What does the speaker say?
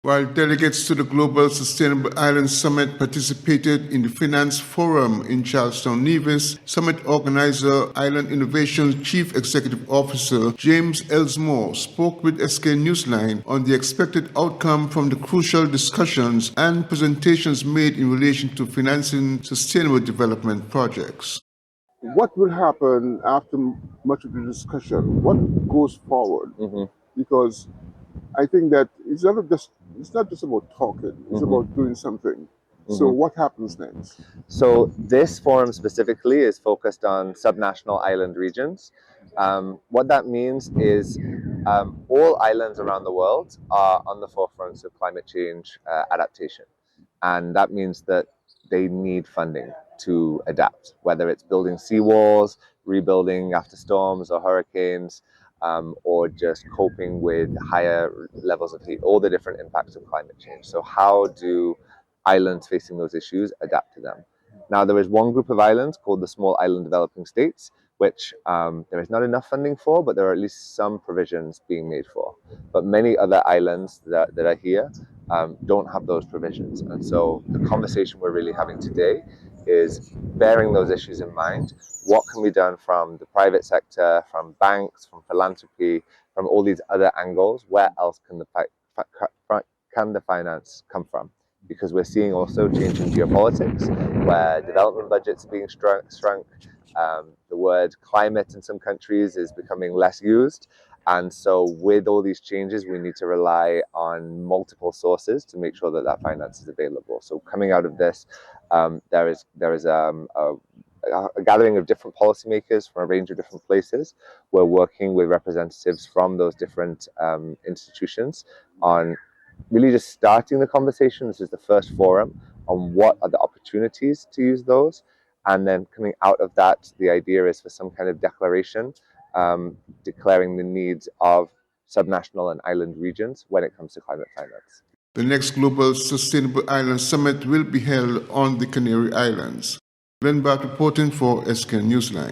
While delegates to the Global Sustainable Island Summit participated in the Finance Forum in Charlestown, Nevis, summit organizer, Island Innovations Chief Executive Officer James Ellsmoor spoke with SKN Newsline on the expected outcome from the crucial discussions and presentations made in relation to financing sustainable development projects. What will happen after much of the discussion? What goes forward? Because I think that it's not just about talking, it's about doing something. So what happens next? So this forum specifically is focused on subnational island regions. What that means is all islands around the world are on the forefront of climate change adaptation. And that means that they need funding to adapt, whether it's building seawalls, rebuilding after storms or hurricanes, or just coping with higher levels of heat, all the different impacts of climate change. So how do islands facing those issues adapt to them? Now, there is one group of islands called the Small Island Developing States, which there is not enough funding for, but there are at least some provisions being made for. But many other islands that are here don't have those provisions. And so the conversation we're really having today is bearing those issues in mind. What can be done from the private sector, from banks, from philanthropy, from all these other angles? Where else can the finance come from? Because we're seeing also change in geopolitics, where development budgets are being shrunk. The word climate in some countries is becoming less used. And so with all these changes, we need to rely on multiple sources to make sure that that finance is available. So coming out of this, there is a gathering of different policymakers from a range of different places. We're working with representatives from those different institutions on really just starting the conversation. This is the first forum on what are the opportunities to use those. And then coming out of that, the idea is for some kind of declaration declaring the needs of subnational and island regions when it comes to climate finance. The next Global Sustainable Island Summit will be held on the Canary Islands. Glenn Bart reporting for SKN Newsline.